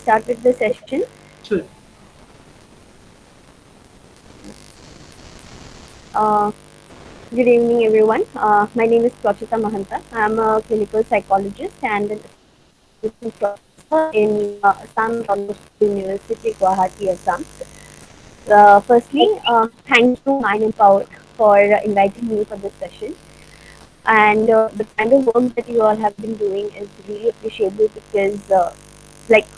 start with the session. Sure. Uh, Good evening, everyone. My name is Procheta Mahanta. I'm a clinical psychologist and an assistant professor in Assam Autonomous University, Guwahati, Assam. Firstly, thank you, Mind Empowered, for inviting me for this session. And the kind of work that you all have been doing is really appreciable because,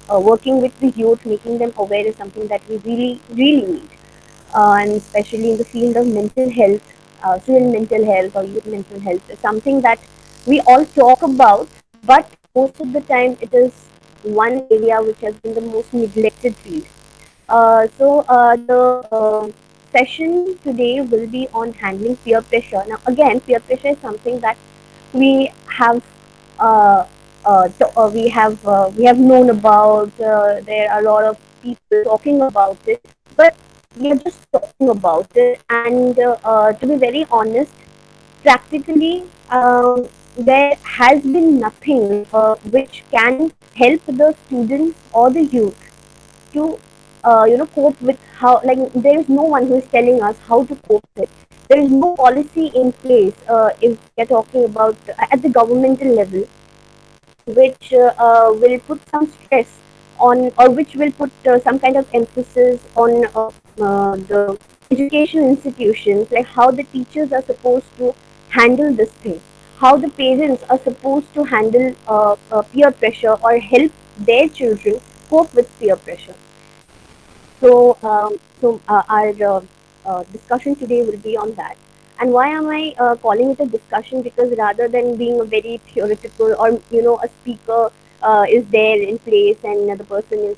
working with the youth, making them aware is something that we really, really need. And especially in the field of mental health, student mental health or youth mental health is something that we all talk about, but most of the time it is one area which has been the most neglected field. The session today will be on handling peer pressure. Now, again, peer pressure is something that we have we have known about. There are a lot of people talking about it, but we are just talking about it. And to be very honest, practically, there has been nothing which can help the students or the youth to cope with how, like, there is no one who is telling us how to cope with. There is no policy in place, if we are talking about at the governmental level, which will put some stress on, or which will put some kind of emphasis on the education institutions, like how the teachers are supposed to handle this thing, how the parents are supposed to handle peer pressure or help their children cope with peer pressure. Our discussion today will be on that. And why am I calling it a discussion? Because rather than being a very theoretical, or a speaker is there in place and the person is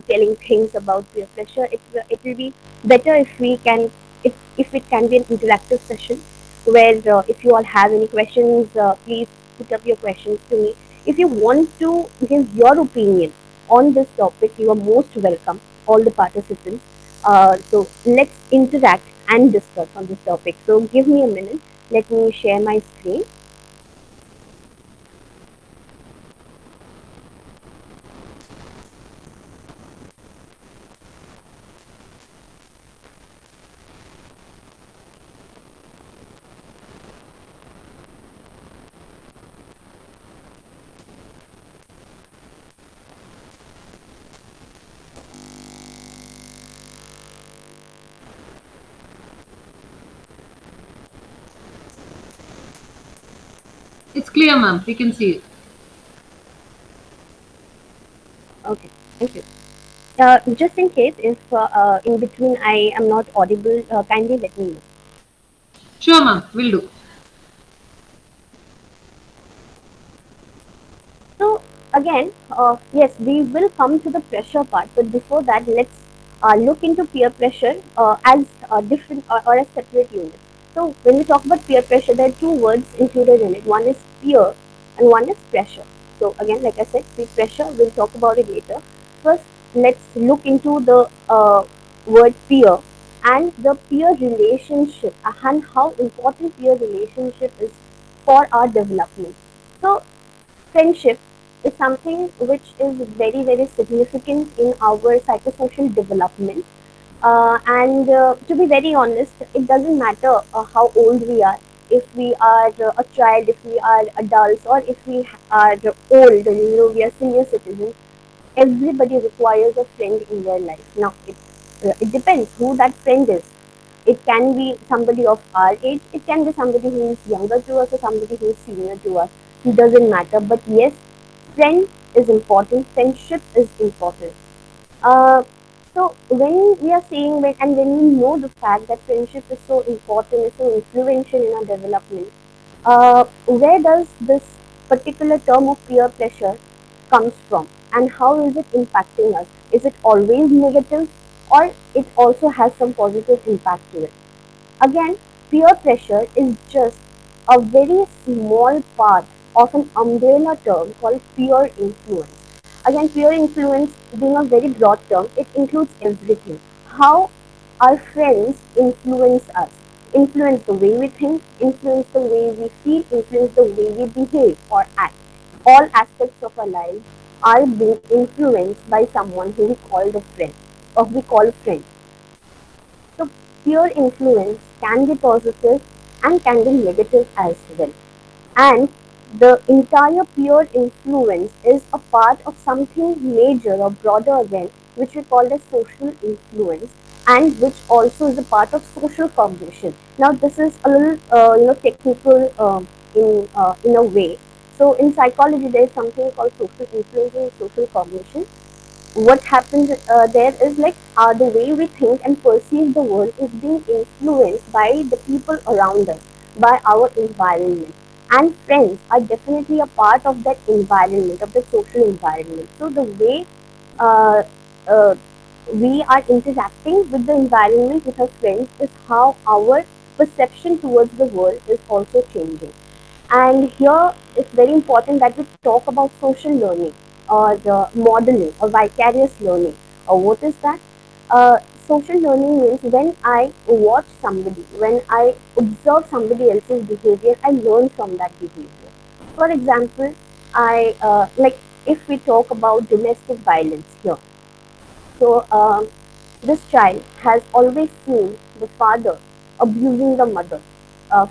telling things about peer pressure, it will be better if we can, if it can be an interactive session where if you all have any questions, please put up your questions to me. If you want to give your opinion on this topic, you are most welcome, all the participants. So let's interact and discuss on this topic. So give me a minute. Let me share my screen. It's clear, ma'am. We can see it. Okay, thank you. Just in case if in between I am not audible, kindly let me know. Sure, ma'am. Will do. So again, yes, we will come to the pressure part, but before that, let's look into peer pressure as a different, or a separate unit. So when we talk about peer pressure, there are two words included in it. One is peer, and one is pressure. So again, like I said, peer pressure. We'll talk about it later. First, let's look into the word peer and the peer relationship, and how important peer relationship is for our development. So friendship is something which is very, very significant in our psychosocial development. And to be very honest, it doesn't matter how old we are. If we are a child, if we are adults, or if we are old, we are senior citizens, everybody requires a friend in their life. Now, it depends who that friend is. It can be somebody of our age, it can be somebody who is younger to us, or somebody who is senior to us. It doesn't matter. But yes, friend is important, friendship is important. Uh, so when we are saying, and when we know the fact that friendship is so important, is so influential in our development, where does this particular term of peer pressure comes from, and how is it impacting us? Is it always negative, or it also has some positive impact to it? Again, peer pressure is just a very small part of an umbrella term called peer influence. Again, peer influence being a very broad term, it includes everything. How our friends influence us, influence the way we think, influence the way we feel, influence the way we behave or act. All aspects of our lives. are being influenced by someone who we call the friend or we call friend. So peer influence can be positive and can be negative as well. And the entire peer influence is a part of something major or broader again, which we call as social influence, and which also is a part of social cognition. Now, this is a little, technical in a way. So, in psychology, there is something called social influence and social cognition. What happens there is like the way we think and perceive the world is being influenced by the people around us, by our environment, and friends are definitely a part of that environment, of the social environment. So the way uh, uh, we are interacting with the environment with our friends is how our perception towards the world is also changing. And here it's very important that we talk about social learning or modeling or vicarious learning. Or what is that? Social learning means when I watch somebody, when I observe somebody else's behavior, I learn from that behavior. For example, I like if we talk about domestic violence here. So this child has always seen the father abusing the mother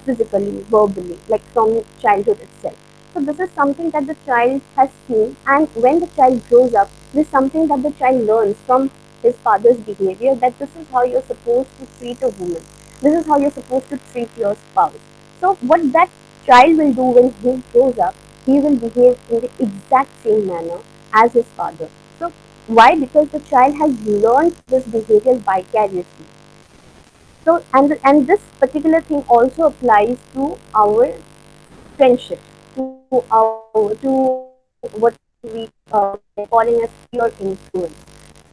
physically, verbally, like from childhood itself. So this is something that the child has seen, and when the child grows up, this is something that the child learns from his father's behavior, that this is how you're supposed to treat a woman. This is how you're supposed to treat your spouse. So what that child will do when he grows up, he will behave in the exact same manner as his father. So why? Because the child has learned this behavior vicariously. So and this particular thing also applies to our friendship, to what we are calling as peer influence.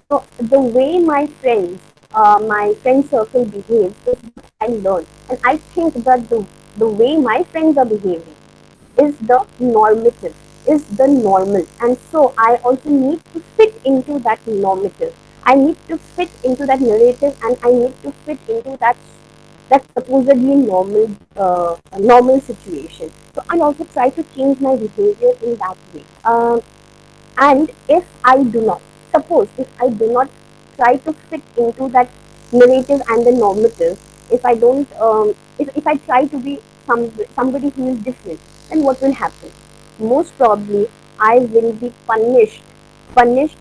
So the way my friends, my friend circle behaves is what I learn, and I think that the way my friends are behaving is the normative, is the normal, and so I also need to fit into that normative. I need to fit into that narrative, and I need to fit into that supposedly normal situation. So I also try to change my behavior in that way. And if I do not, suppose if I do not try to fit into that narrative and the normative, if I don't, if I try to be somebody who is different, then what will happen? Most probably, I will be punished,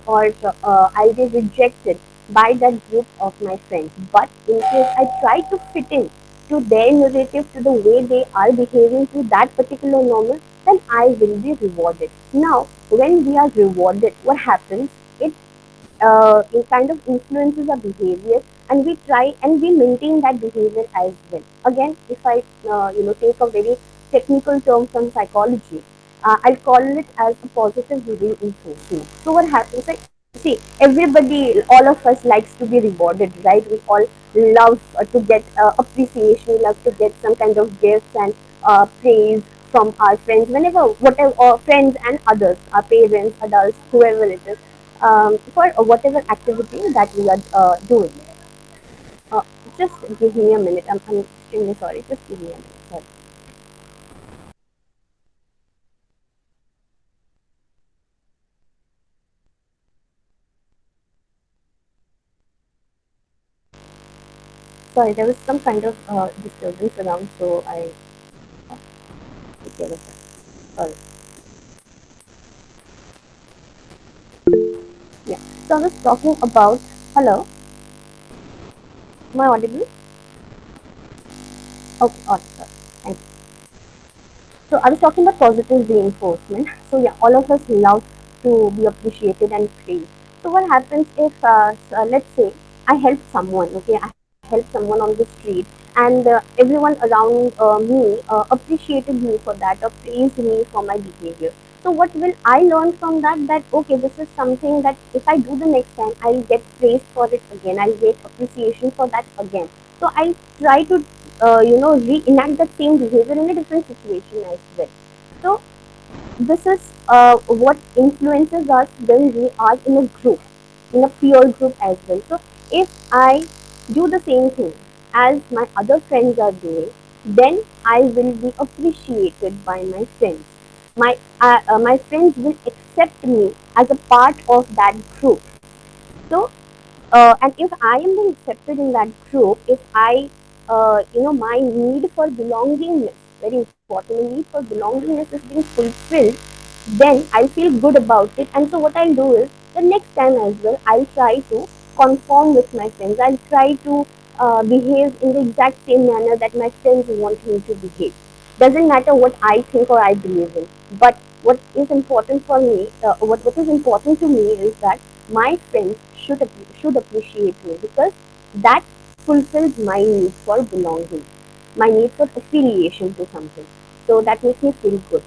or I'll be rejected by that group of my friends. But in case I try to fit in to their narrative, to the way they are behaving, to that particular normal, then I will be rewarded. Now, when we are rewarded, what happens? It kind of influences our behavior, and we try and we maintain that behavior as well. Again, if I take a very technical term from psychology, I'll call it as a positive reinforcement. So what happens? Like, see, everybody, all of us likes to be rewarded, right? We all love to get appreciation, we love to get some kind of gifts and praise from our friends, whenever, whatever, friends and others, our parents, adults, whoever it is, for whatever activity that we are doing. Uh, just give me a minute. I'm extremely sorry. Just give me a minute. Sorry. Sorry, there was some kind of disturbance around, so I take care of that. Sorry. Yeah. So I was talking about. Hello. Am I audible? Okay. Awesome. Thank you. So I was talking about positive reinforcement. So yeah, all of us love to be appreciated and praised. So what happens if, let's say, I help someone, okay, I help someone on the street, and everyone around me appreciated me for that or praised me for my behavior. So what will I learn from that? That okay, this is something that if I do the next time, I'll get praised for it again. I'll get appreciation for that again. So I try to reenact that same behavior in a different situation as well. So this is what influences us when we are in a group, in a peer group as well. So if I do the same thing as my other friends are doing, then I will be appreciated by my friends. My friends will accept me as a part of that group. So and if I am being accepted in that group, if I, my need for belongingness, very important, the need for belongingness is being fulfilled, then I'll feel good about it. And so what I'll do is, the next time as well, I'll try to conform with my friends. I'll try to behave in the exact same manner that my friends want me to behave. Doesn't matter what I think or I believe in, but what is important for me, what is important to me is that my friends should appreciate me, because that fulfills my need for belonging, my need for affiliation to something. So that makes me feel good.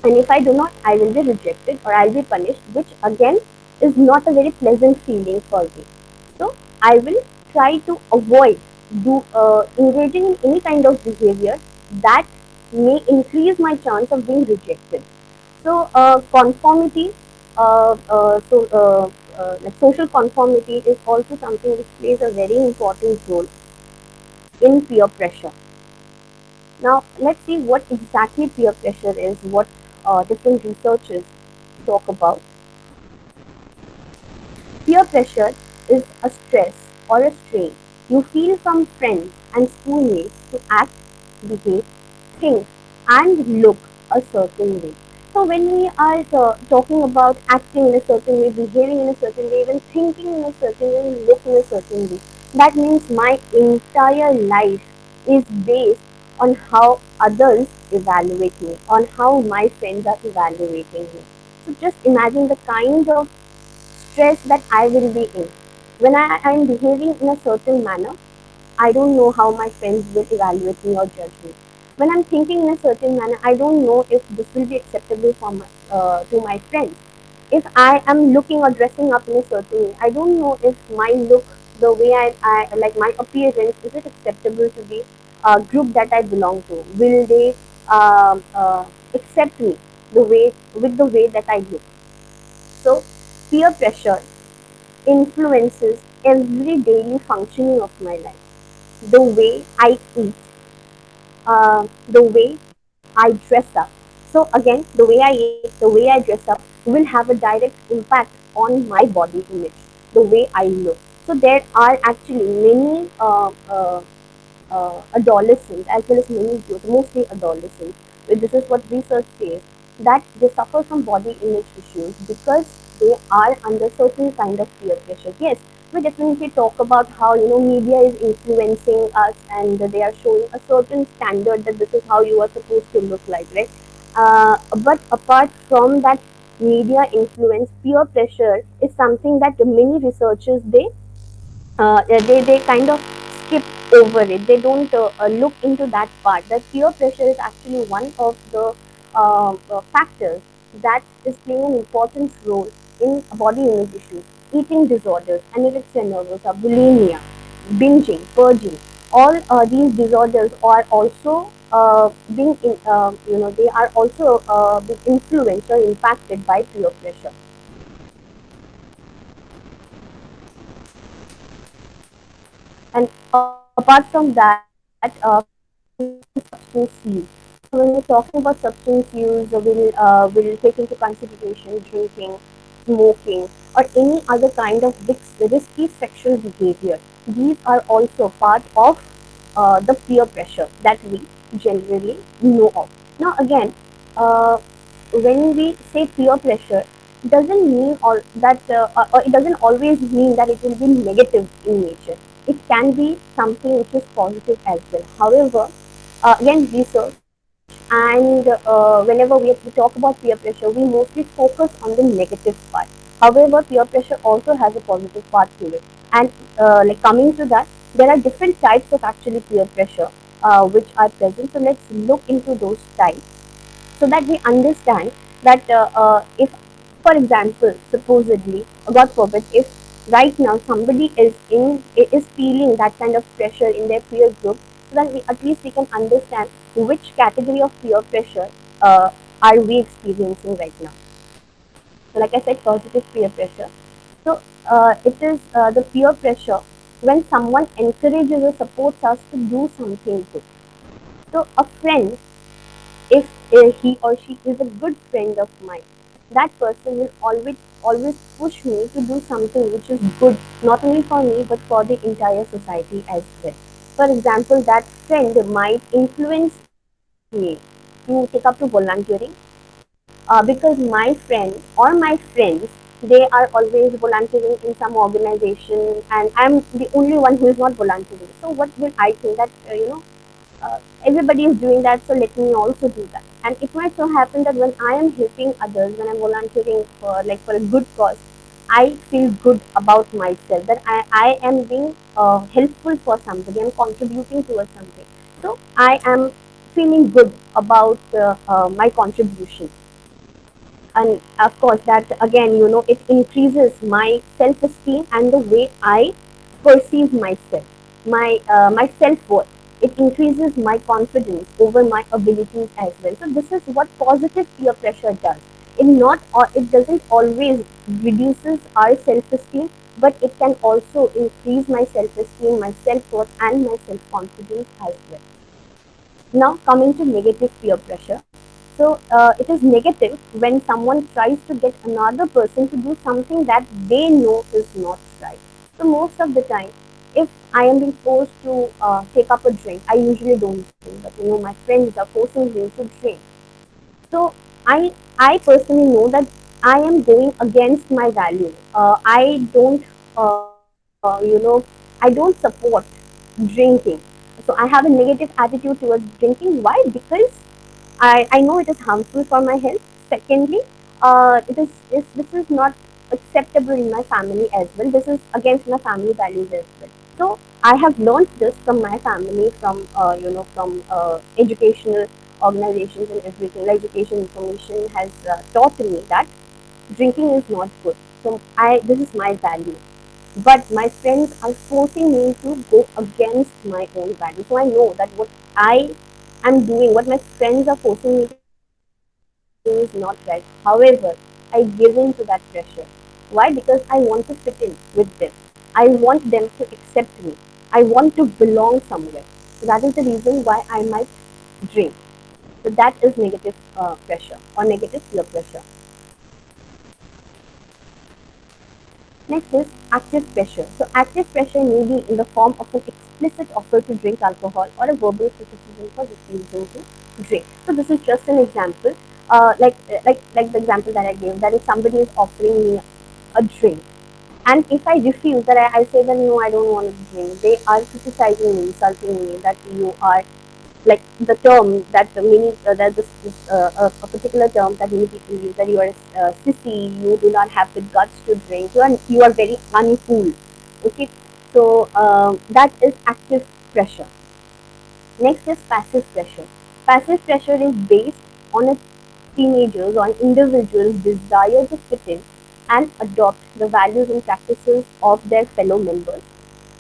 And if I do not, I will be rejected or I'll be punished, which again is not a very pleasant feeling for me. So I will try to avoid engaging in any kind of behavior that may increase my chance of being rejected. So conformity, like social conformity is also something which plays a very important role in peer pressure. Now let's see what exactly peer pressure is, what different researchers talk about. Peer pressure is a stress or a strain you feel from friends and schoolmates to act, behave, think, and look a certain way. So when we are talking about acting in a certain way, behaving in a certain way, even thinking in a certain way, look in a certain way, that means my entire life is based on how others evaluate me, on how my friends are evaluating me. So just imagine the kind of stress that I will be in. When I am behaving in a certain manner, I don't know how my friends will evaluate me or judge me. When I'm thinking in a certain manner, I don't know if this will be acceptable for to my friends. If I am looking or dressing up in a certain way, I don't know if my look, the way I like my appearance, is it acceptable to the group that I belong to? Will they accept me the way with the way that I look? So peer pressure influences every daily functioning of my life. The way I eat, the way I dress up. So again, the way I eat, the way I dress up will have a direct impact on my body image, the way I look. So there are actually many adolescents as well as many youth, mostly adolescents. This is what research says, that they suffer from body image issues because they are under certain kind of peer pressure. Yes, we definitely talk about how media is influencing us and they are showing a certain standard that this is how you are supposed to look like, right? But apart from that media influence, peer pressure is something that many researchers they kind of skip over it. They don't look into that part. That peer pressure is actually one of the factors that is playing an important role in body image issues, eating disorders, anorexia nervosa, bulimia, binging, purging. All these disorders are also they are also being influenced or impacted by peer pressure. And apart from that, substance use. So when we're talking about substance use, will take into consideration drinking, smoking, or any other kind of risky sexual behavior. These are also part of the peer pressure that we generally know of. Now again, uh, when we say peer pressure, doesn't mean all that or it doesn't always mean that it will be negative in nature. It can be something which is positive as well. However, again, research and whenever we talk about peer pressure, we mostly focus on the negative part. However, peer pressure also has a positive part to it. And like coming to that, there are different types of actually peer pressure which are present. So let's look into those types so that we understand that if, for example, supposedly, God forbid, if right now somebody is feeling that kind of pressure in their peer group, so that we at least we can understand which category of peer pressure are we experiencing right now. So like I said, positive peer pressure. So it is the peer pressure when someone encourages or supports us to do something good. So a friend, if he or she is a good friend of mine, that person will always push me to do something which is good, not only for me but for the entire society as well. For example, that friend might influence me to take up to volunteering, because my friend or my friends, they are always volunteering in some organization, and I'm the only one who is not volunteering. So what will I think that everybody is doing that, so let me also do that. And it might so happen that when I am helping others, when I'm volunteering for like for a good cause, I feel good about myself that I am being helpful for somebody, I'm contributing towards something. So I am feeling good about my contribution. And of course that again, it increases my self esteem and the way I perceive myself, my self worth. It increases my confidence over my abilities as well. So this is what positive peer pressure does. It doesn't always reduces our self esteem, but it can also increase my self esteem, my self worth, and my self confidence as well. Now, coming to negative peer pressure. So, it is negative when someone tries to get another person to do something that they know is not right. So, most of the time, if I am being forced to take up a drink, I usually don't drink, but my friends are forcing me to drink. So, I personally know that I am going against my value. I don't support drinking. So I have a negative attitude towards drinking. Why? Because I know it is harmful for my health. Secondly, this is not acceptable in my family as well. This is against my family values as well. So I have learned this from my family, from educational organizations and everything. Like education information has taught me that drinking is not good. So I this is my value, but my friends are forcing me to go against my own value. So I know that what I am doing, what my friends are forcing me to do is not right. However, I give in to that pressure. Why? Because I want to fit in with them. I want them to accept me. I want to belong somewhere. So that is the reason why I might drink. So that is negative pressure or negative peer pressure. Next is active pressure. So active pressure may be in the form of an explicit offer to drink alcohol or a verbal criticism for refusing to drink. So this is just an example, like the example that I gave. That if somebody is offering me a drink, and if I refuse, that I say that no, I don't want to drink. They are criticizing me, insulting me, that you are like the term that many that a particular term that many people use, that you are sissy, you do not have the guts to drink, you are very uncool. Okay, so that is active pressure. Next is passive pressure. Passive pressure is based on a teenagers or individuals' desire to fit in and adopt the values and practices of their fellow members.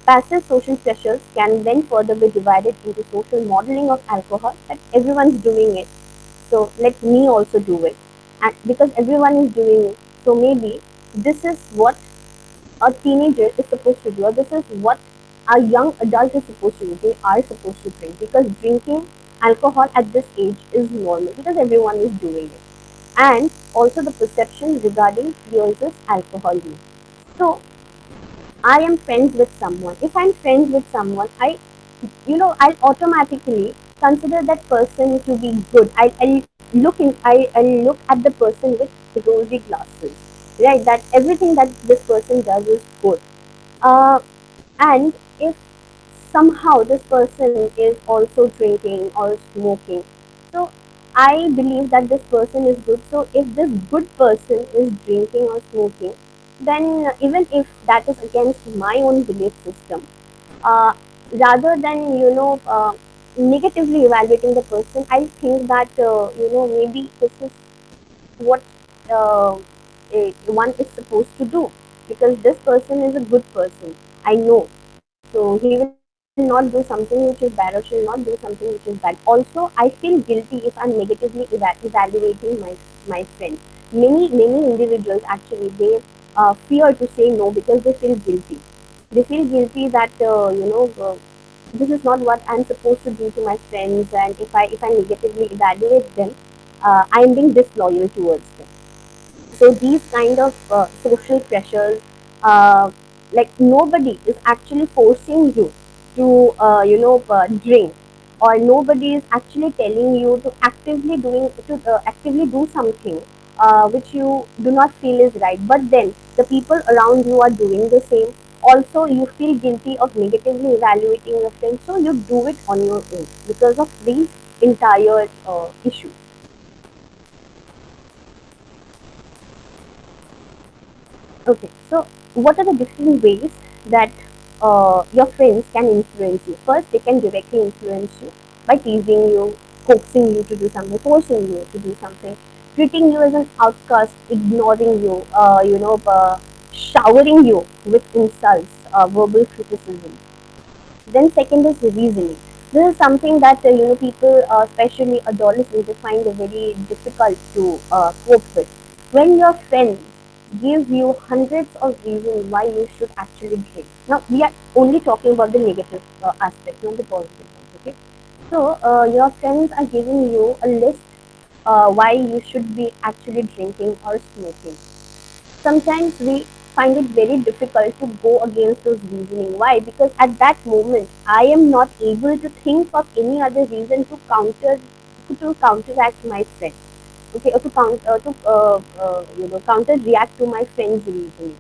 Passive social pressures can then further be divided into social modeling of alcohol, that everyone's doing it, so let me also do it. And because everyone is doing it, so maybe this is what a teenager is supposed to do, or this is what a young adult is supposed to do. They are supposed to drink because drinking alcohol at this age is normal because everyone is doing it. And also the perception regarding versus alcohol use. So I am friends with someone. If I'm friends with someone, I'll automatically consider that person to be good. I'll look at the person with rosy glasses, right? That everything that this person does is good. Uh, and if somehow this person is also drinking or smoking, so I believe that this person is good. So if this good person is drinking or smoking, then even if that is against my own belief system, uh, rather than negatively evaluating the person, I think that maybe this is what uh, one is supposed to do, because this person is a good person, I know. So he will not do something which is bad, or she will not do something which is bad. Also, I feel guilty if I'm negatively evaluating my friend. Many individuals actually, they fear to say no because they feel guilty. They feel guilty that this is not what I'm supposed to do to my friends, and if I negatively evaluate them, I'm being disloyal towards them. So these kind of social pressures, uh, like nobody is actually forcing you to drink, or nobody is actually telling you to actively do something which you do not feel is right, but then the people around you are doing the same. Also you feel guilty of negatively evaluating your friends, so you do it on your own because of these entire issues. Okay, so what are the different ways that your friends can influence you? First, they can directly influence you by teasing you, coaxing you to do something, forcing you to do something, treating you as an outcast, ignoring you, showering you with insults, verbal criticism. Then second is reasoning. This is something that people, especially adolescents, they find very difficult to cope with. When your friends give you hundreds of reasons why you should actually drink. Now we are only talking about the negative aspect, not the positive ones. Okay, so your friends are giving you a list why you should be actually drinking or smoking. Sometimes we find it very difficult to go against those reasoning. Why? Because at that moment I am not able to think of any other reason to counteract my friend. Okay, or to counter react to my friend's reasoning.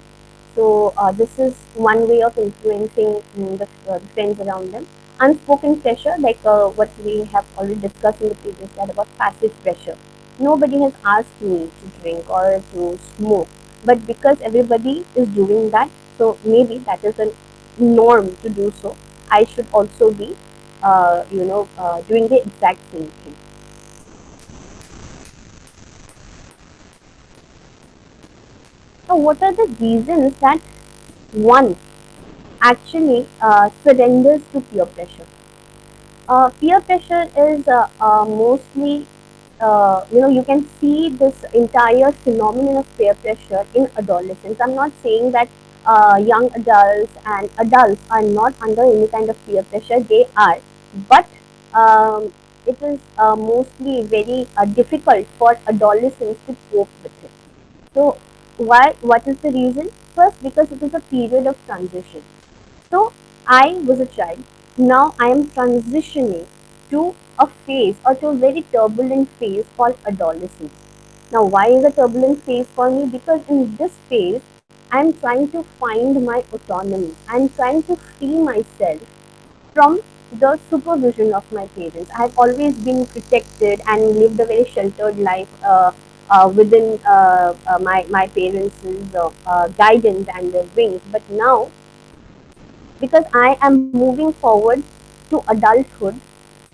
So this is one way of influencing the friends around them. Unspoken pressure, like what we have already discussed in the previous slide about passive pressure. Nobody has asked me to drink or to smoke, but because everybody is doing that, so maybe that is a norm to do so. I should also be, doing the exact same thing. So, what are the reasons that one actually surrenders to peer pressure? Peer pressure is mostly, you can see this entire phenomenon of peer pressure in adolescence. I'm not saying that young adults and adults are not under any kind of peer pressure, they are, but um, it is mostly very difficult for adolescents to cope with it. So, what is the reason? First, because it is a period of transition. So I was a child. Now I am transitioning to a phase or to a very turbulent phase called adolescence. Now, why is a turbulent phase for me? Because in this phase, I am trying to find my autonomy. I am trying to free myself from the supervision of my parents. I have always been protected and lived a very sheltered life within my parents' guidance and their wings. But now, because I am moving forward to adulthood,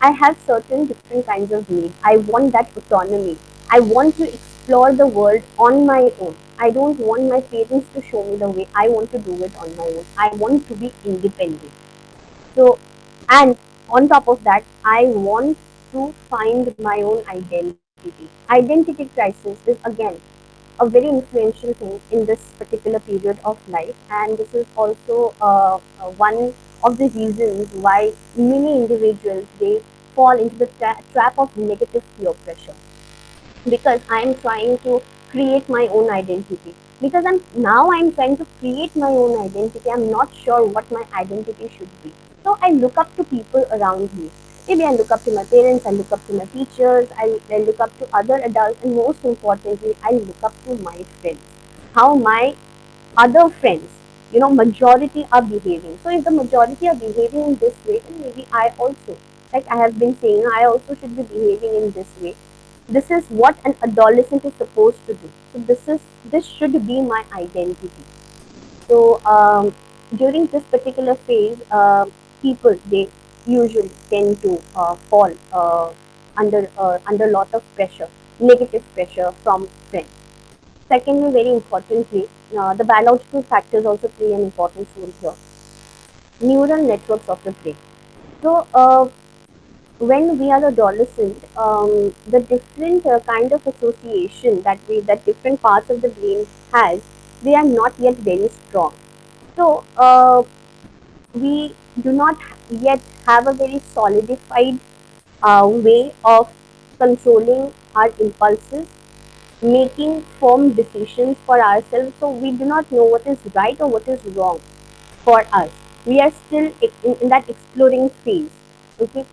I have certain different kinds of needs. I want that autonomy. I want to explore the world on my own. I don't want my parents to show me the way. I want to do it on my own. I want to be independent. So, and on top of that, I want to find my own identity. Identity crisis is again a very influential thing in this particular period of life, and this is also one of the reasons why many individuals they fall into the trap of negative peer pressure, because I'm trying to create my own identity. Because I'm trying to create my own identity. I'm not sure what my identity should be. So I look up to people around me. Maybe I look up to my parents, I look up to my teachers, I look up to other adults, and most importantly, I look up to my friends. How my other friends, majority are behaving. So if the majority are behaving in this way, then maybe I also, like I have been saying, I also should be behaving in this way. This is what an adolescent is supposed to do. So this should be my identity. So during this particular phase, people they usually tend to fall under a lot of pressure, negative pressure from friends. Secondly, very importantly, the biological factors also play an important role here. Neural networks of the brain. So, when we are adolescent, the different kind of association that different parts of the brain has, they are not yet very strong. So, we do not yet have a very solidified way of controlling our impulses, making firm decisions for ourselves. So we do not know what is right or what is wrong for us. We are still in that exploring phase. Okay,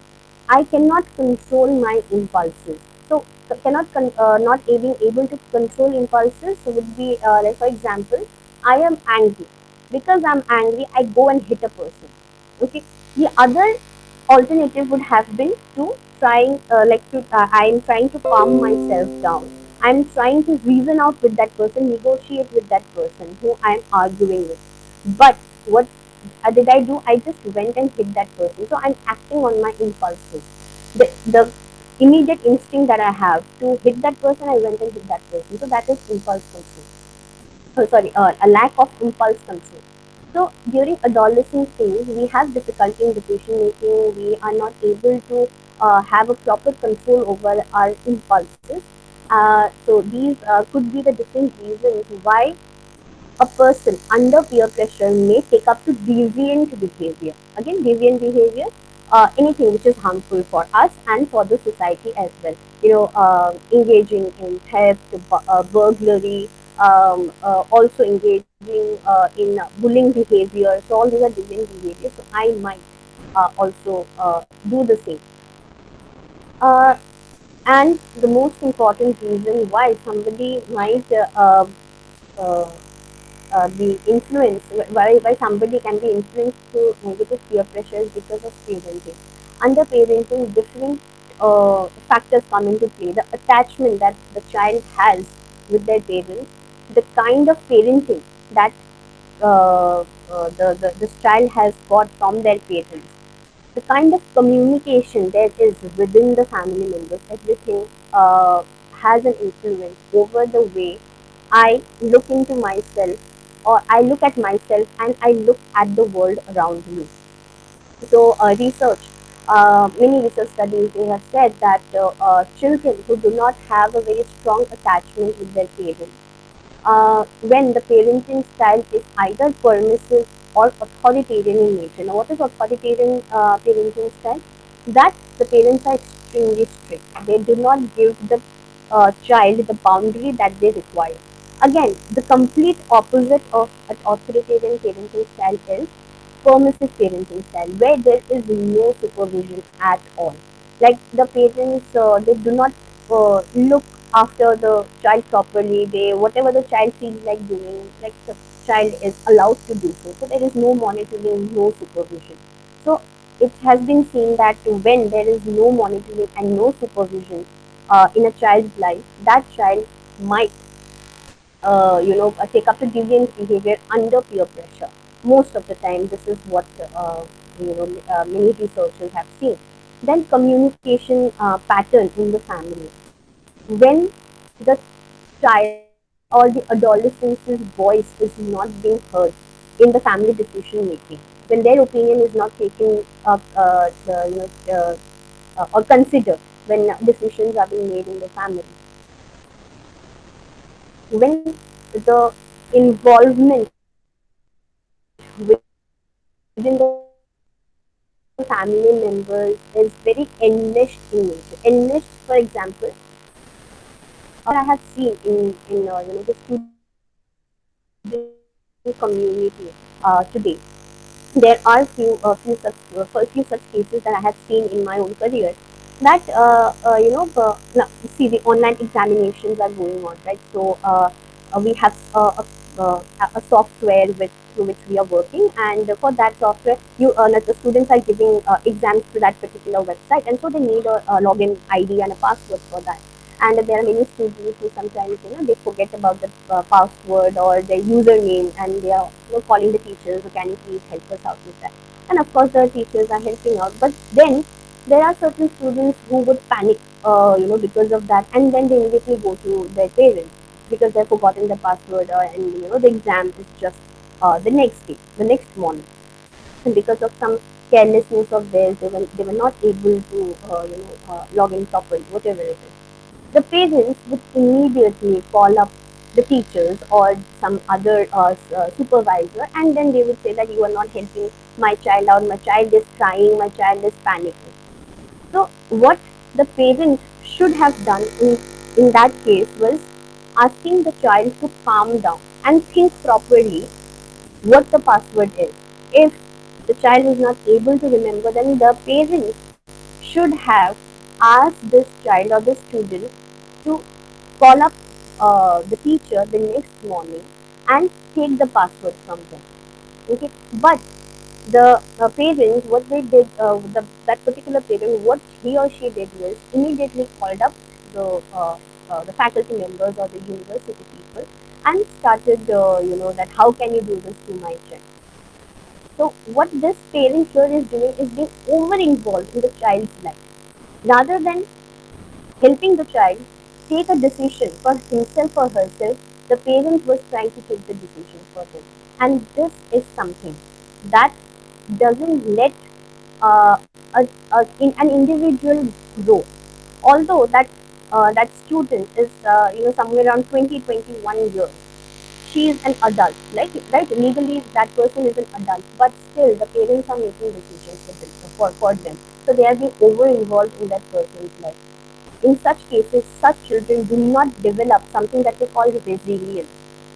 I cannot control my impulses. So not being able to control impulses would be like, for example, I am angry. Because I'm angry, I go and hit a person. Okay, the other alternative would have been to I am trying to calm myself down. I'm trying to reason out with that person, negotiate with that person who I'm arguing with. But what did I do? I just went and hit that person. So I'm acting on my impulses. The immediate instinct that I have to hit that person, I went and hit that person. So that is impulse control. Oh, sorry, a lack of impulse control. So during adolescent phase, we have difficulty in decision making. We are not able to have a proper control over our impulses. So these could be the different reasons why a person under peer pressure may take up to deviant behavior. Again, deviant behavior, anything which is harmful for us and for the society as well. Engaging in theft, burglary, also engaging in bullying behavior. So all these are deviant behavior. So I might also do the same. Uh, and the most important reason why somebody might uh, be influenced, why somebody can be influenced through negative peer pressures because of parenting. Under parenting, different factors come into play. The attachment that the child has with their parents, the kind of parenting that this child has got from their parents, the kind of communication there is within the family members, everything has an influence over the way I look into myself, or I look at myself and I look at the world around me. So, many research studies, they have said that children who do not have a very strong attachment with their parents, when the parenting style is either permissive or authoritarian in nature. Now, what is authoritarian parenting style? That the parents are extremely strict. They do not give the child the boundary that they require. Again, the complete opposite of an authoritarian parenting style is permissive parenting style, where there is no supervision at all. Like the parents, they do not look after the child properly. They, whatever the child feels like doing, like the child is allowed to do so. So there is no monitoring, no supervision. So it has been seen that when there is no monitoring and no supervision in a child's life, that child might take up the deviant behavior under peer pressure. Most of the time, this is what many researchers have seen. Then communication pattern in the family. When the child or the adolescent's voice is not being heard in the family decision making, when their opinion is not taken up, or considered when decisions are being made in the family, when the involvement within the family members is very enmeshed in nature. Enmeshed, for example, what I have seen in the student community today, there are few such cases that I have seen in my own career, that now, see, the online examinations are going on, right? So we have a software through which we are working, and for that software, the students are giving exams to that particular website, and so they need a login ID and a password for that. And there are many students who sometimes they forget about the password or their username, and they are calling the teachers, "So can you please help us out with that?" And of course the teachers are helping out, but then there are certain students who would panic because of that, and then they immediately go to their parents because they've forgotten the password, and the exam is just the next day, the next morning, and because of some carelessness of theirs, they were not able to log in properly, whatever it is. The parents would immediately call up the teachers or some other supervisor, and then they would say that you are not helping my child out, my child is crying, my child is panicking. So what the parents should have done in that case was asking the child to calm down and think properly what the password is. If the child is not able to remember, then the parents should have asked this child or the student to call up the teacher the next morning and take the password from them. Okay, but the parents, what they did, that particular parent, what he or she did was immediately called up the the faculty members or the university people and started, that how can you do this to my child? So what this parent here is doing is being over involved in the child's life rather than helping the child take a decision for himself or herself. The parent was trying to take the decision for him, and this is something that doesn't let uh, an individual grow. Although that student is somewhere around 20-21 years, she is an adult, right? Legally, that person is an adult, but still the parents are making decisions for them. So they are being over involved in that person's life. In such cases, such children do not develop something that we call resilience.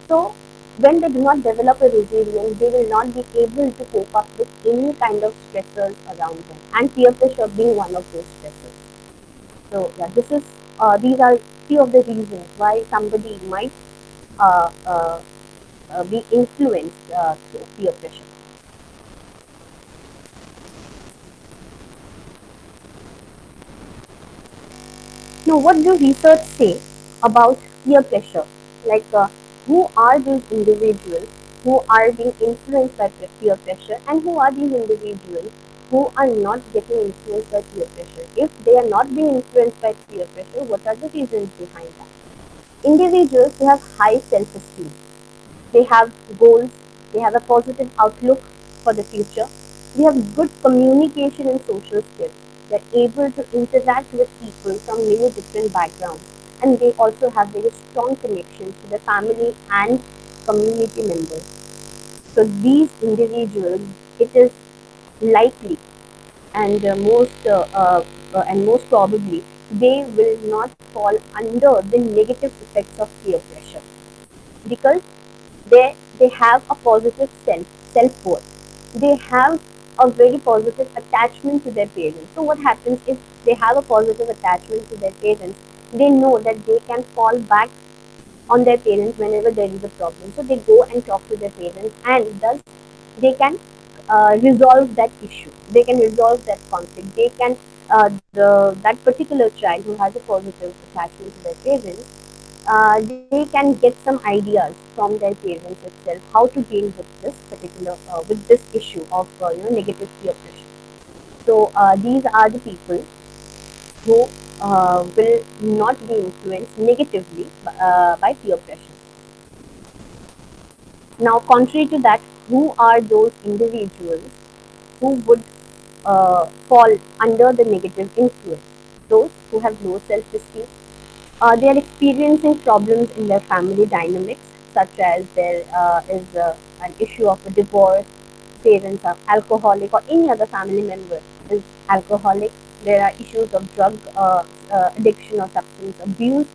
So, when they do not develop a resilience, they will not be able to cope up with any kind of stressors around them, and peer pressure being one of those stressors. So, yeah, these are few of the reasons why somebody might uh, uh, be influenced through peer pressure. Now, what do research say about peer pressure? Like, who are these individuals who are being influenced by peer pressure, and who are these individuals who are not getting influenced by peer pressure? If they are not being influenced by peer pressure, what are the reasons behind that? Individuals who have high self esteem, they have goals, they have a positive outlook for the future, they have good communication and social skills, they're able to interact with people from many different backgrounds, and they also have very strong connections to their family and community members. So these individuals, it is likely and most probably they will not fall under the negative effects of peer pressure because they have a positive self worth. They have a very positive attachment to their parents. So what happens if they have a positive attachment to their parents? They know that they can fall back on their parents whenever there is a problem. So they go and talk to their parents, and thus they can resolve that issue. They can resolve that conflict. They can that particular child who has a positive attachment to their parents, they can get some ideas from their parents itself how to deal with this particular with this issue of negative peer pressure. So these are the people who will not be influenced negatively by peer pressure. Now, contrary to that, who are those individuals who would fall under the negative influence? Those who have low self-esteem. They are experiencing problems in their family dynamics, such as there is an issue of a divorce, parents are alcoholic, or any other family member is alcoholic. There are issues of drug addiction or substance abuse,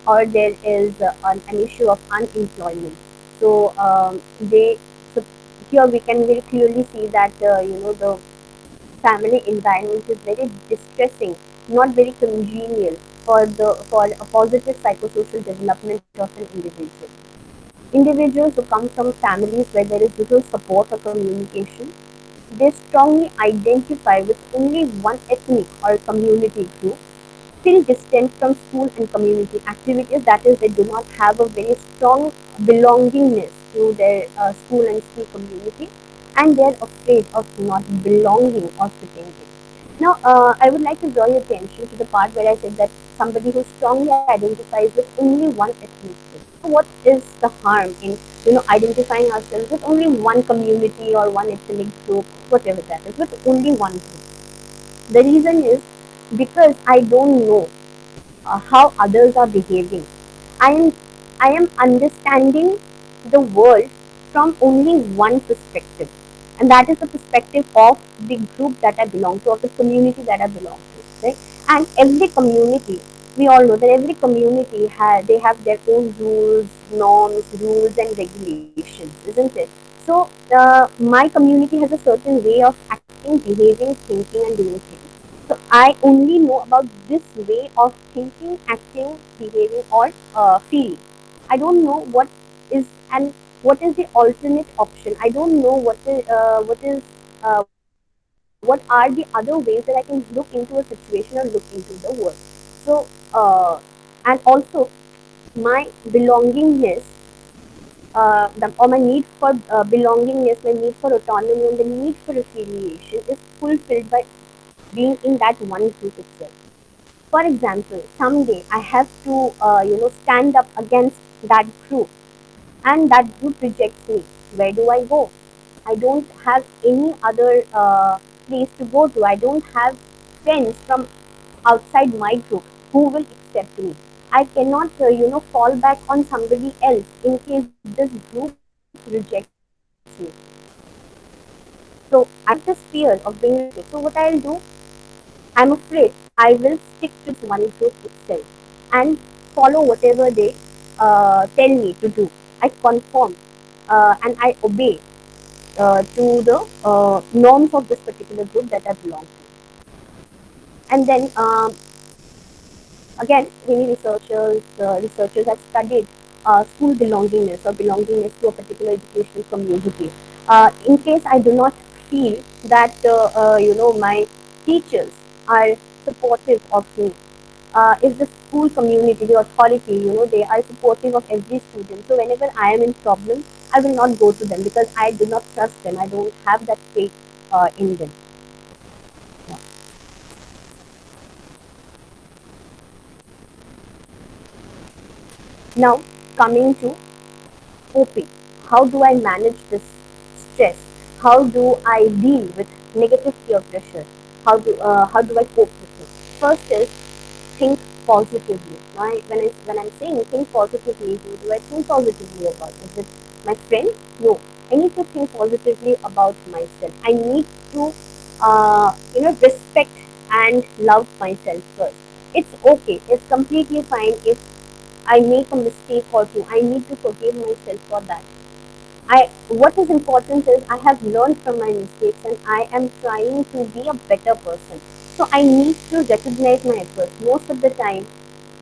or there is an issue of unemployment. So so here we can very clearly see that the family environment is very distressing, not very congenial for a positive psychosocial development of an individual. Individuals who come from families where there is little support or communication, they strongly identify with only one ethnic or community group, feel distant from school and community activities, that is, they do not have a very strong belongingness to their school and school community, and they are afraid of not belonging or fitting in. Now, I would like to draw your attention to the part where I said that somebody who strongly identifies with only one ethnic group. So, what is the harm in identifying ourselves with only one community or one ethnic group, whatever that is, with only one group? The reason is because I don't know how others are behaving. I am I am understanding the world from only one perspective, and that is the perspective of the group that I belong to, of the community that I belong to, right? And every community we all know that every community they have their own rules, norms, rules and regulations, isn't it? So my community has a certain way of acting, behaving, thinking, and doing things. So I only know about this way of thinking, acting, behaving, or feeling. I don't know is and what is the alternate option. I don't know what are the other ways that I can look into a situation or look into the world. So and also my belongingness, or my need for belongingness, my need for autonomy, and the need for affiliation is fulfilled by being in that one group itself. For example, someday I have to, stand up against that group, and that group rejects me. Where do I go? I don't have any other place to go to. I don't have friends from outside my group who will accept me. I cannot, fall back on somebody else in case this group rejects me. So I have this fear of being rejected. So what I'll do, I'm afraid I will stick to this one group itself and follow whatever they tell me to do. I conform and I obey to the norms of this particular group that I belong to. And then again, many researchers have studied school belongingness or belongingness to a particular educational community. In case I do not feel that my teachers are supportive of me, if the school community, the authority, they are supportive of every student. So whenever I am in problem, I will not go to them because I do not trust them. I don't have that faith in them. Yeah. Now coming to coping. How do I manage this stress? How do I deal with negative peer pressure? How do I cope with it? First is think positively. When I'm saying think positively, who do I think positively about? Is it my friend? No. I need to think positively about myself. I need to respect and love myself first. It's okay. It's completely fine if I make a mistake or two. I need to forgive myself for that. What is important is I have learned from my mistakes and I am trying to be a better person. So I need to recognize my efforts. Most of the time,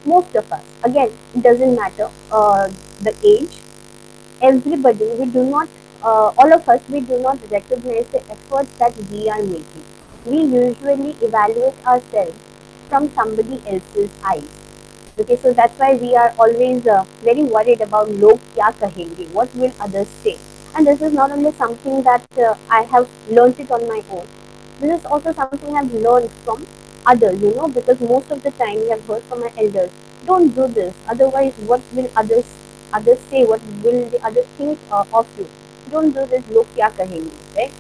most of us, again, it doesn't matter the age, everybody, we do not, all of us, we do not recognize the efforts that we are making. We usually evaluate ourselves from somebody else's eyes. Okay, so that's why we are always very worried about log kya kahenge, what will others say. And this is not only something that I have learned it on my own. This is also something I've learned from others, because most of the time we have heard from my elders, don't do this, otherwise what will others say, what will the others think of you. Don't do this, log kya kahenge, right?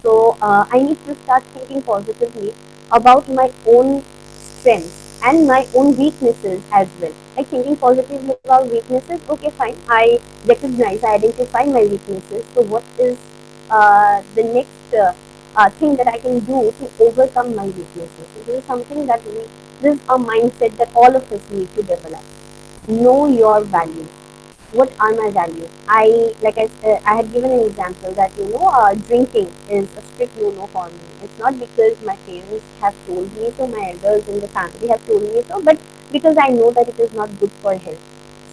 So I need to start thinking positively about my own strengths and my own weaknesses as well. Like thinking positively about weaknesses, okay, fine. I recognize, I identify my weaknesses. So what is the next thing that I can do to overcome my weaknesses? So this is something that this is a mindset that all of us need to develop. Know your values. What are my values? I had given an example that drinking is a strict no for me. It's not because my parents have told me so, my elders in the family have told me so, but because I know that it is not good for health.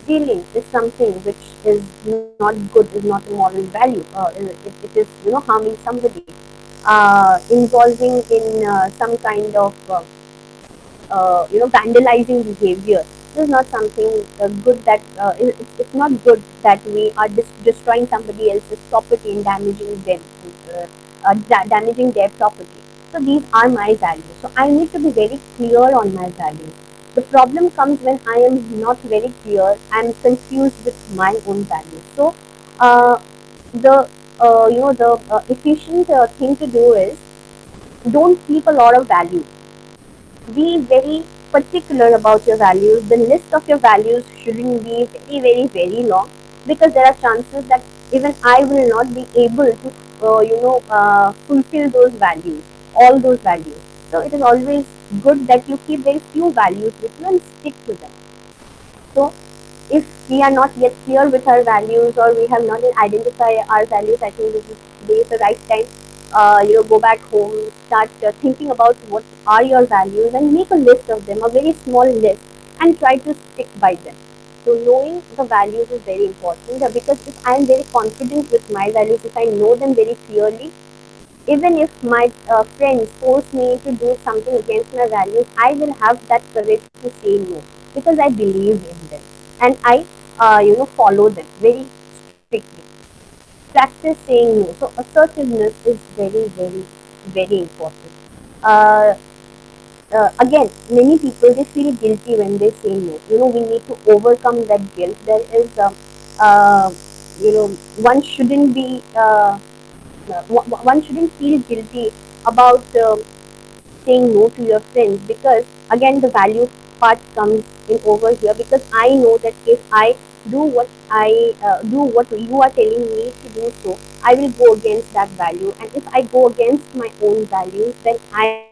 Stealing is something which is not good, is not a moral value. It is harming somebody. Involving in some kind of vandalizing behavior. This is not something good that it's not good that we are destroying somebody else's property and damaging them, damaging their property. So these are my values. So I need to be very clear on my values. The problem comes when I am not very clear. I am confused with my own values. So uh, the the efficient thing to do is don't keep a lot of values. Be very particular about your values. The list of your values shouldn't be very, very, very long, because there are chances that even I will not be able to, fulfill those values, all those values. So it is always good that you keep very few values with you and stick to them. So if we are not yet clear with our values, or we have not yet identified our values, I think this is the right time. Go back home, start thinking about what are your values, and make a list of them, a very small list, and try to stick by them. So knowing the values is very important, because if I am very confident with my values, if I know them very clearly, even if my friends force me to do something against my values, I will have that courage to say no, because I believe in them, and I, follow them very strictly. Practice saying no. So assertiveness is very, very, very important. Uh, Again, many people, they feel guilty when they say no. We need to overcome that guilt. There is, uh, one shouldn't be. One shouldn't feel guilty about saying no to your friends, because again the value part comes in over here, because I know that if I do what you are telling me to do, so I will go against that value, and if I go against my own values, then I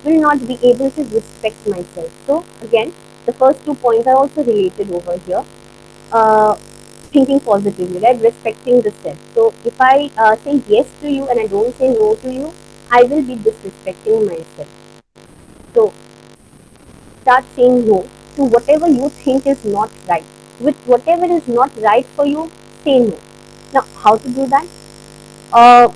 will not be able to respect myself. So again, the first 2 points are also related over here. uh, Thinking positively, right? Respecting the self. So if I say yes to you and I don't say no to you, I will be disrespecting myself. So start saying no to whatever you think is not right. With whatever is not right for you, say no. Now, how to do that? Uh,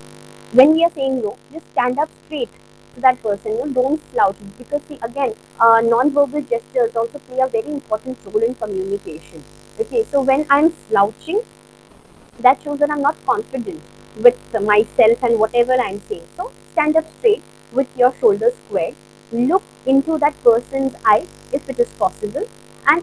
when we are saying no, just stand up straight to that person. Don't slouch, because see, again, non-verbal gestures also play a very important role in communication. Okay, so when I'm slouching, that shows that I'm not confident with myself and whatever I'm saying. So stand up straight with your shoulders squared. Look into that person's eye if it is possible. And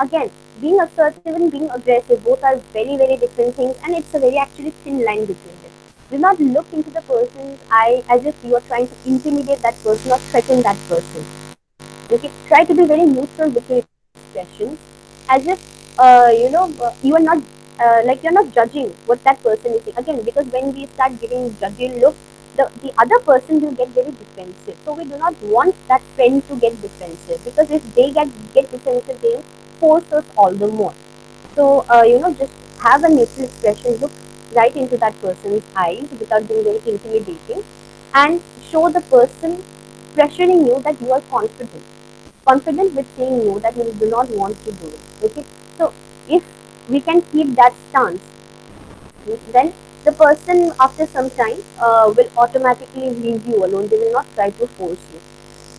again, being assertive and being aggressive, both are very, very different things, and it's a very actually thin line between them. Do not look into the person's eye as if you are trying to intimidate that person or threaten that person. Okay, try to be very neutral with your expressions, as if you are not like you're not judging what that person is saying. Again, because when we start giving judgy look, the other person will get very defensive. So we do not want that friend to get defensive, because if they get defensive, they force us all the more. So just have a neutral expression. Look right into that person's eyes without being very intimidating, and show the person pressuring you that you are confident with saying no, that you do not want to do it. Okay, so if we can keep that stance, then the person after some time will automatically leave you alone. They will not try to force you.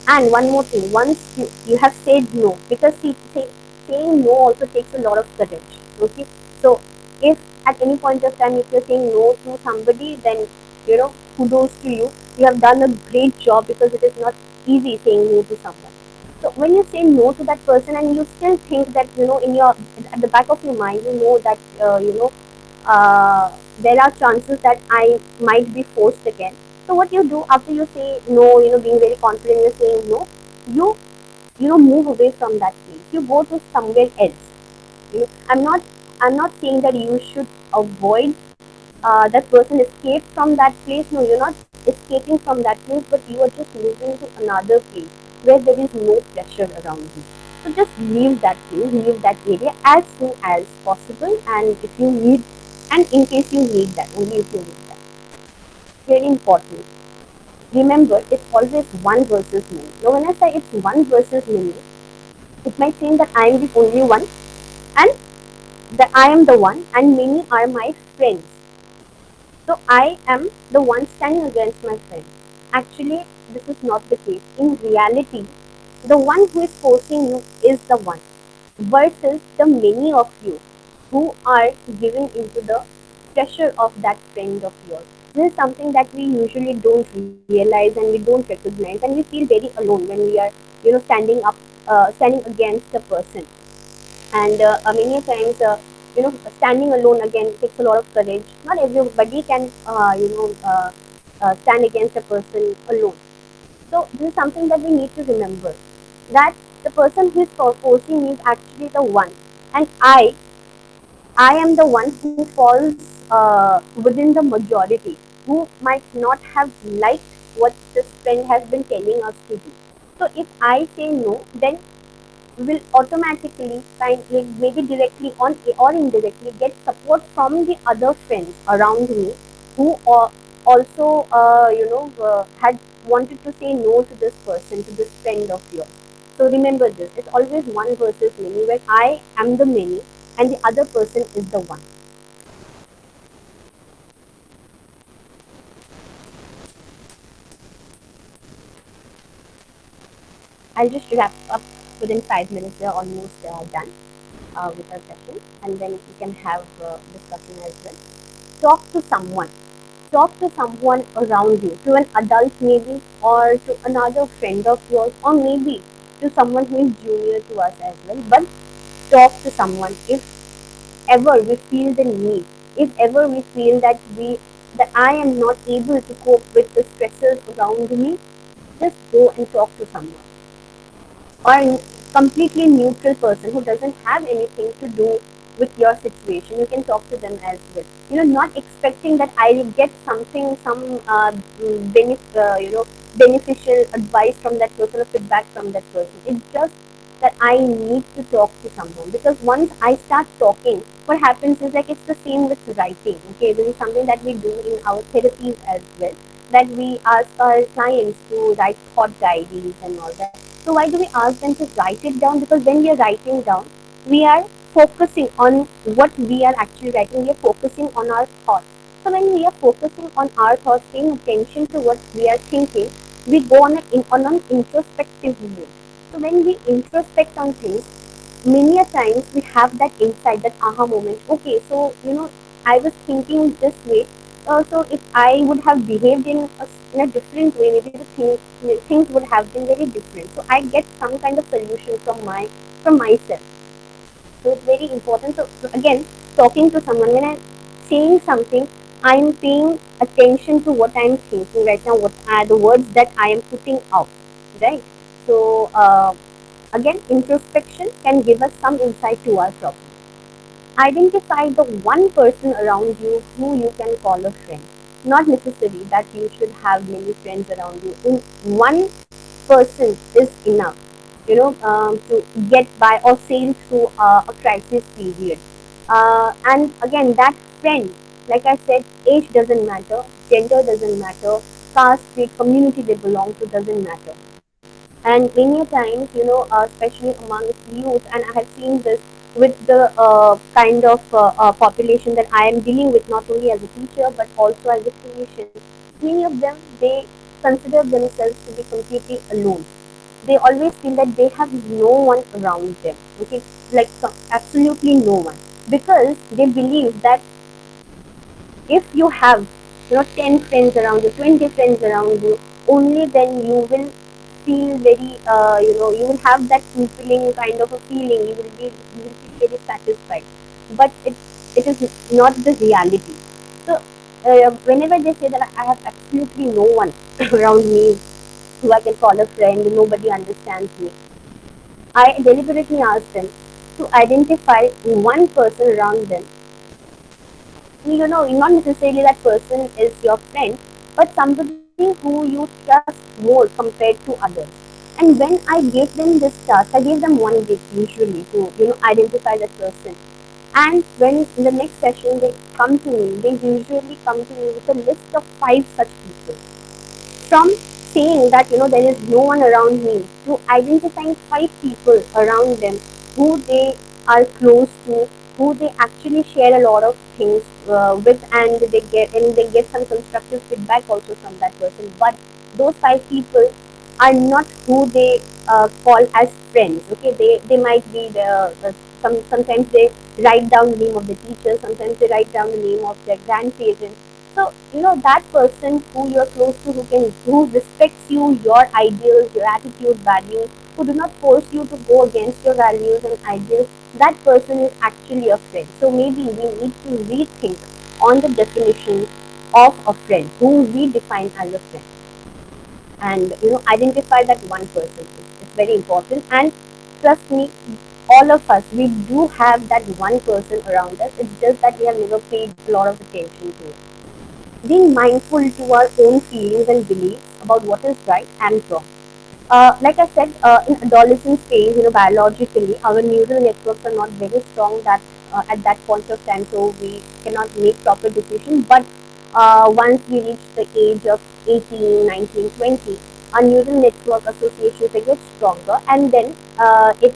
And one more thing, once you have said no, because saying no also takes a lot of courage. Okay, so if at any point of time, if you're saying no to somebody, then kudos to you. You have done a great job, because it is not easy saying no to someone. So when you say no to that person, and you still think that in your at the back of your mind, you know that there are chances that I might be forced again. So what you do after you say no, being very confident, you're saying no, you move away from that place. You go to somewhere else. I'm not saying that you should avoid that person, escape from that place. No, you're not escaping from that place, but you are just moving to another place where there is no pressure around you. So just leave that place, leave that area as soon as possible, and if you need, and in case you need that, only if you need that. Very important. Remember, it's always one versus many. Now, when I say it's one versus many, it might seem that I am the only one, and that I am the one, and many are my friends. So I am the one standing against my friend. Actually, this is not the case. In reality, the one who is forcing you is the one, versus the many of you who are giving into the pressure of that friend of yours. This is something that we usually don't realize and we don't recognize, and we feel very alone when we are, standing against a person. And many times, standing alone again takes a lot of courage. Not everybody can stand against a person alone. So this is something that we need to remember, that the person who is forcing me is actually the one, and I am the one who falls within the majority, who might not have liked what this friend has been telling us to do. So if I say no, then will automatically kind like maybe directly on or indirectly get support from the other friends around me who also had wanted to say no to this person, to this friend of yours. So remember this, it's always one versus many, where I am the many and the other person is the one. I'll just wrap up within 5 minutes. We're almost done with our session, and then we can have discussion as well. Talk to someone. Talk to someone around you, to an adult maybe, or to another friend of yours, or maybe to someone who is junior to us as well. But talk to someone if ever we feel the need, if ever we feel that I am not able to cope with the stressors around me, just go and talk to someone, or a completely neutral person who doesn't have anything to do with your situation. You can talk to them as well, not expecting that I will get something, some beneficial advice from that person or feedback from that person. It's just that I need to talk to someone, because once I start talking, what happens is, like, it's the same with writing. Okay, this is something that we do in our therapies as well, that we ask our clients to write thought diaries and all that. So why do we ask them to write it down? Because when we are writing down, we are focusing on what we are actually writing. We are focusing on our thoughts. So when we are focusing on our thoughts, paying attention to what we are thinking, we go on an introspective mode. So when we introspect on things, many a times we have that insight, that aha moment. Okay, so I was thinking this way. So if I would have behaved in a different way, maybe things would have been very different. So I get some kind of solution from myself. So it's very important. So again, talking to someone, when I'm saying something, I'm paying attention to what I'm thinking right now, what are the words that I am putting out, right? So again, introspection can give us some insight to our problem. Identify the one person around you who you can call a friend. Not necessary that you should have many friends around you. In one person is enough, to get by or sail through a crisis period. And again, that friend, like I said, age doesn't matter, gender doesn't matter, caste, creed, community they belong to doesn't matter. And many times, especially amongst youth, and I have seen this with the kind of population that I am dealing with, not only as a teacher but also as a clinician. Many of them, they consider themselves to be completely alone. They always feel that they have no one around them. Okay, like absolutely no one, because they believe that if you have 10 friends around you, 20 friends around you, only then you will feel very you will have that fulfilling kind of a feeling. You will feel very satisfied. But it is not the reality. So whenever they say that I have absolutely no one around me who I can call a friend, nobody understands me, I deliberately ask them to identify one person around them. Not necessarily that person is your friend, but somebody who you trust more compared to others. And when I gave them this task, I gave them one week usually to identify that person. And when in the next session they come to me, they usually come to me with a list of 5 such people. From saying that there is no one around me, to identifying 5 people around them who they are close to, who they actually share a lot of things with, and they get some constructive feedback also from that person. But those 5 people are not who they call as friends. Okay, they might be sometimes they write down the name of the teacher, sometimes they write down the name of their grandparents. So that person who you're close to, who respects you, your ideals, your attitude, values, who do not force you to go against your values and ideals, that person is actually a friend. So maybe we need to rethink on the definition of a friend, who we define as a friend, and identify that one person. It's very important. And trust me, all of us, we do have that one person around us. It's just that we have never paid a lot of attention to it. Being mindful to our own feelings and beliefs about what is right and wrong. Like I said, in adolescence phase, biologically, our neural networks are not very strong that at that point of time, so we cannot make proper decisions. But once we reach the age of 18, 19, 20, our neural network associations they get stronger, and then it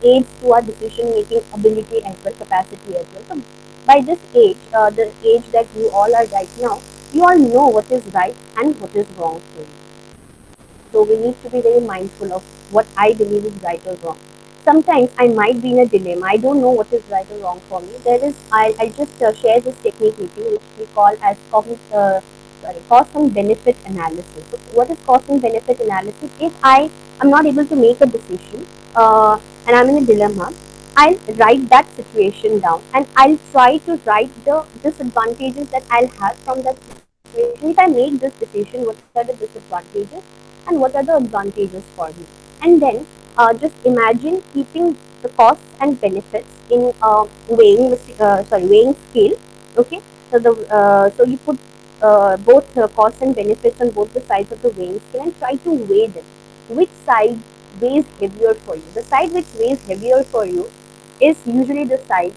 aids to our decision making ability as well, capacity as well. So by this age, the age that you all are right now, you all know what is right and what is wrong for you. So we need to be very mindful of what I believe is right or wrong. Sometimes I might be in a dilemma. I don't know what is right or wrong for me. I just share this technique with you, which we call as cost and benefit analysis. So what is cost and benefit analysis? If I am not able to make a decision and I'm in a dilemma, I'll write that situation down and I'll try to write the disadvantages that I'll have from that situation. If I make this decision, what are the disadvantages and what are the advantages for me? And then just imagine keeping the costs and benefits in weighing scale. Okay, so you put both costs and benefits on both the sides of the weighing scale and try to weigh them. Which side weighs heavier for you? The side which weighs heavier for you is usually the side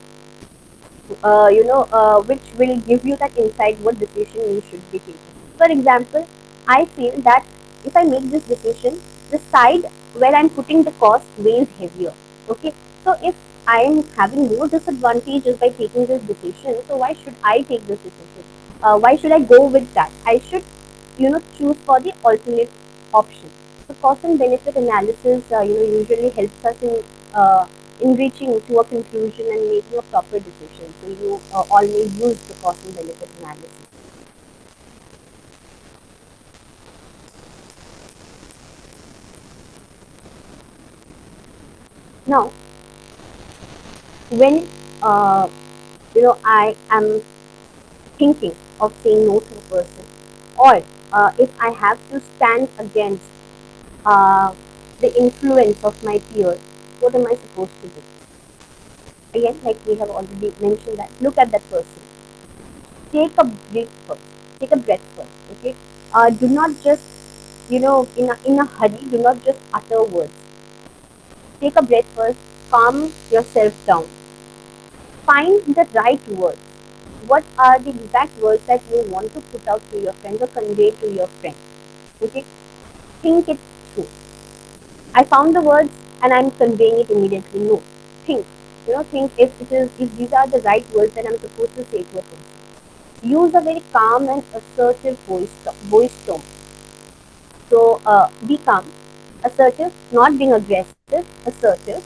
which will give you that insight what decision you should be taking. For example, I feel that if I make this decision, the side where I'm putting the cost weighs heavier. Okay, so if I am having more disadvantages by taking this decision, so why should I take this decision? Why should I go with that? I should, choose for the alternate option. So cost and benefit analysis, usually helps us in reaching to a conclusion and making a proper decision. So you all may use the cost and benefit analysis. Now, when I am thinking of saying no to a person, or if I have to stand against uh, the influence of my peers, what am I supposed to do? Again, like we have already mentioned that, look at that person. Take a breath first. Take a breath first. Okay. Do not just in a hurry. Do not just utter words. Take a breath first. Calm yourself down. Find the right words. What are the exact words that you want to put out to your friends or convey to your friends? Okay. Think it through. I found the words and I'm conveying it immediately. No. Think. Think if these are the right words that I'm supposed to say to a person. Use a very calm and assertive voice tone. So be calm, assertive, not being aggressive, assertive,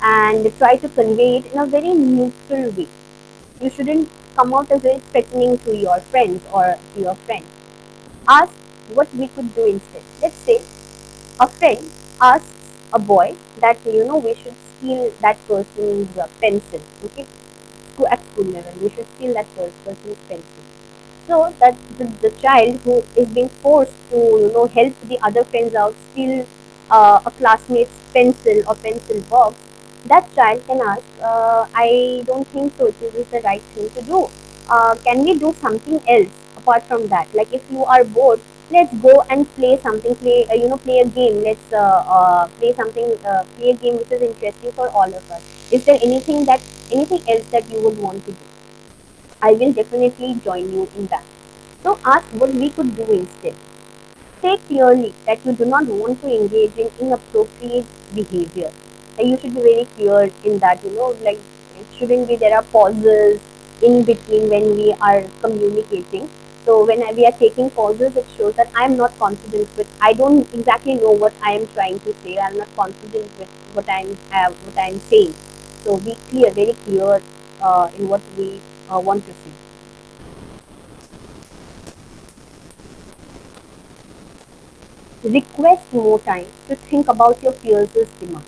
and try to convey it in a very neutral way. You shouldn't come out as very threatening to your friends or to your friend. Ask what we could do instead. Let's say a friend asks a boy that we should steal that person's pencil. Okay, at school level, we should steal that person's pencil. So that the child who is being forced to help the other friends out, steal a classmate's pencil or pencil box, that child can ask, I don't think so this is the right thing to do. Can we do something else apart from that? Like if you are bored, let's go and play something, play a game. Let's play something, play a game which is interesting for all of us. Is there anything else that you would want to do? I will definitely join you in that. So ask what we could do instead. Say clearly that you do not want to engage in inappropriate behavior. And you should be very clear in that, like it shouldn't be there are pauses in between when we are communicating. So when we are taking pauses, it shows that I am not confident with, I don't exactly know what I am trying to say. I am not confident with what I am saying. So be clear, very clear in what we want to say. Request more time to think about your peers' demand.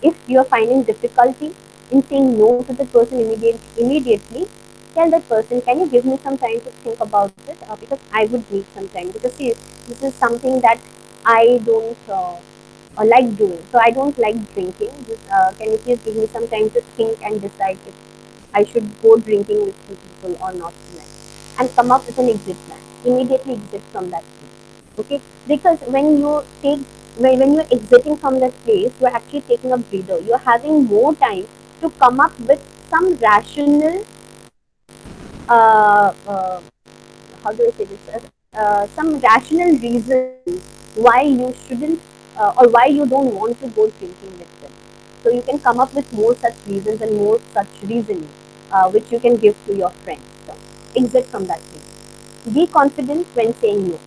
If you are finding difficulty in saying no to the person immediately, tell that person, can you give me some time to think about it? Because I would need some time. Because see, this is something that I don't like doing. So I don't like drinking. Can you please give me some time to think and decide if I should go drinking with you people or not tonight? And come up with an exit plan. Immediately exit from that place. Okay, because when you take when you're exiting from that place, you're actually taking a breather. You're having more time to come up with some rational, how do I say this? Some rational reasons why you shouldn't or why you don't want to go drinking with them. So you can come up with more such reasons and more such reasoning, which you can give to your friends. So exit from that place. Be confident when saying no.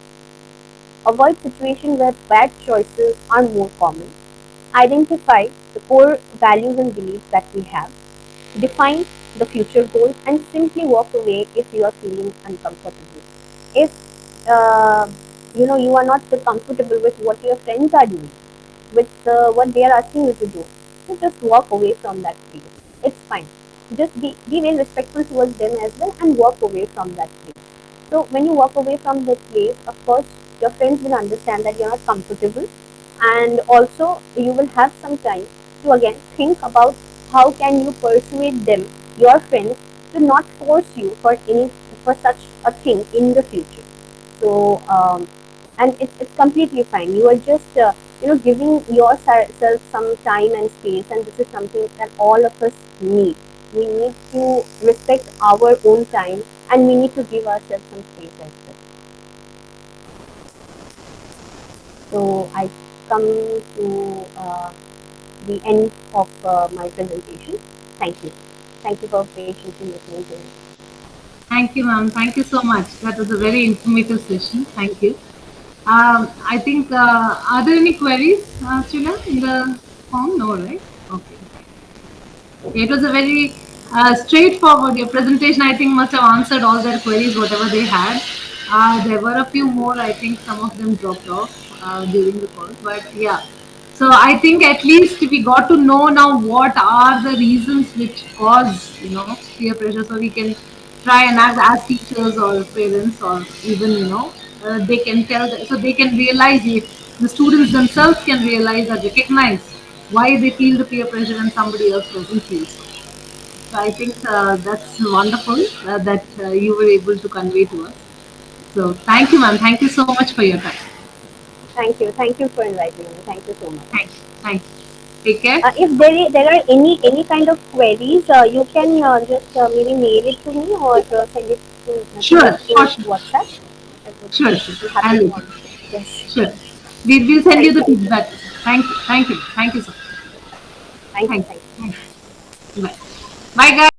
Avoid situations where bad choices are more common. Identify the core values and beliefs that we have. Define the future goals and simply walk away if you are feeling uncomfortable. If you are not so comfortable with what your friends are doing, with what they are asking you to do, so just walk away from that place. It's fine. Just be very respectful towards them as well and walk away from that place. So when you walk away from that place, of course, your friends will understand that you're not comfortable, and also you will have some time to again think about how can you persuade them, your friends, to not force you for such a thing in the future. So and it's completely fine. You are just giving yourself some time and space, and this is something that all of us need. We need to respect our own time, and we need to give ourselves some space as well. So I come to the end of my presentation. Thank you. Thank you for patiently listening to me. Thank you, ma'am. Thank you so much. That was a very informative session. Thank you. I think, are there any queries, Srila, in the form? No, right? Okay. It was a very straightforward. Your presentation, I think, must have answered all their queries, whatever they had. There were a few more. I think some of them dropped off during the call, but yeah. So I think at least we got to know now what are the reasons which cause peer pressure, so we can try and as teachers or parents or even they can tell so they can realize if the students themselves can realize or recognize why they feel the peer pressure and somebody else doesn't feel so. So I think that's wonderful that you were able to convey to us. So thank you, ma'am. Thank you so much for your time. Thank you. Thank you for inviting me. Thank you so much. Thank you. Thank you. Take care. If there are any kind of queries, you can just maybe mail it to me or send it Sure, to sure, sure, WhatsApp. sure, I sure. would be happy I'll to do that. answer. Yes. Sure. We'll send you Thank the you. feedback. Thank you. Thank you. Thank you so much. Thank you. Thank Thank you. you. Thank you. Bye. Bye, guys.